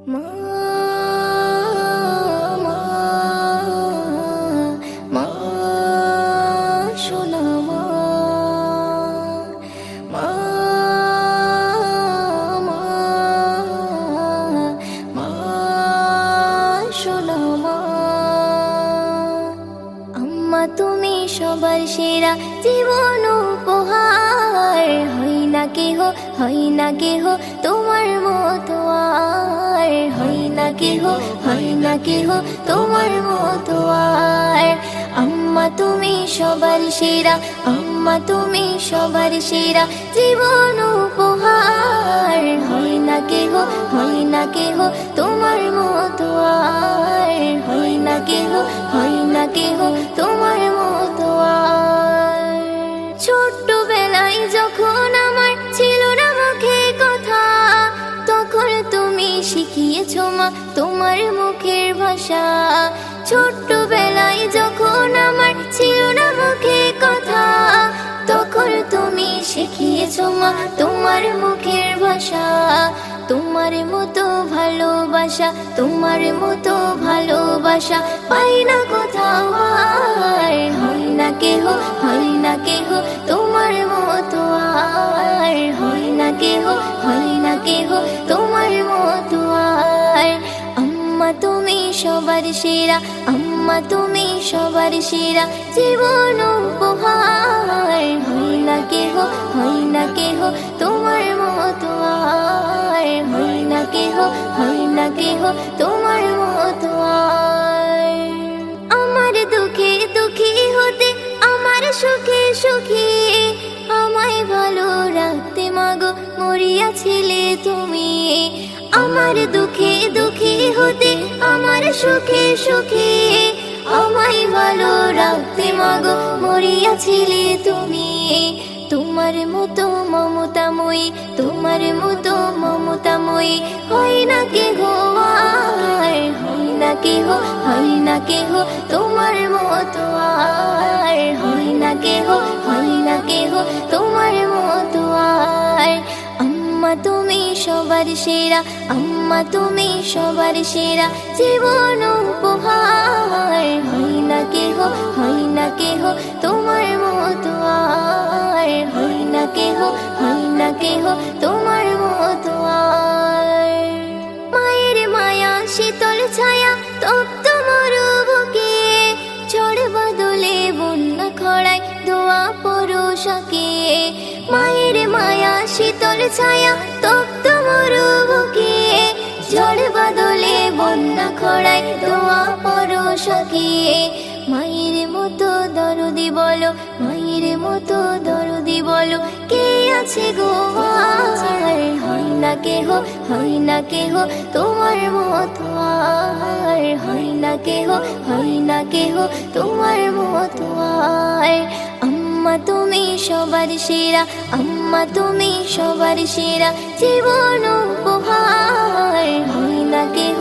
মা মা মা সোনা মা মা মা মা সোনা মা আম্মা তুমি সবার সেরা জীবন উপহার হই না কেহ তোমার মতো আর হই না কেহ তোমার মতো আর আম্মা তুমি সবার সেরা আম্মা তুমি সবার সেরা জীবন উপহার হই না কেহ তোমার মতো আর হই না কেহ তোমার মতো আর ছোট্টবেলায় যখন আমার ছিল না মুখে কথা তখন তুমি শিখিয়েছো মা তোমার মুখের ভাষা ছোট্টবেলায় যখন আমার ছিল না মুখে কথা তখন তুমি শিখিয়েছো মা তোমার মুখের ভাষা তোমার মতো ভালোবাসা পাই না কোথাও আর হয় না কেহ তোমার মতো আর হয় না কেহ তোমার মতো আর আম্মা তুমি সবার সেরা আম্মা তুমি সবার সেরা জীবন উপহার হয় না কেহ তোমার মতো আর হয় না কেহ তোমার মতো আর আমার দুঃখে দুঃখী হতে আমার সুখে সুখী আমায় ভালো রাখতে মাগো মরিয়াছিলে তুমি আমার দুঃখে দুঃখী হতে আমার সুখে সুখী আমায় ভালো রাখতে মাগো মরিয়াছিলে তুমি তোমার মতো মমতাময়ী হয় না কেহ আর হয় না কেহ তোমার মতো আর হয় না কেহ তোমার মতো আর আম্মা তুমি সবার সেরা আম্মা তুমি সবার সেরা জীবন উপহার হয় না কেহ তোমার মতো আর হয় না কেহ তোমার মতো আর মায়ের মায়া শীতল ছায়া তপ্ত মরুবুকে ঝড় বাদলে বন্যা খরায় দোয়া পরশাকে মায়ের মায়া শীতল ছায়া তপ্ত মরুবুকে ঝড় বাদলে বন্যা খরায় দোয়া পরশাকে মায়ের মতো দরদি বলো কে আছে গো আর হয় না কেহ তোমার মতো আর হয় না কেহ তোমার মতো আর আম্মা তুমি সবার সেরা আম্মা তুমি সবার সেরা জীবন উপহার হয় না কেহ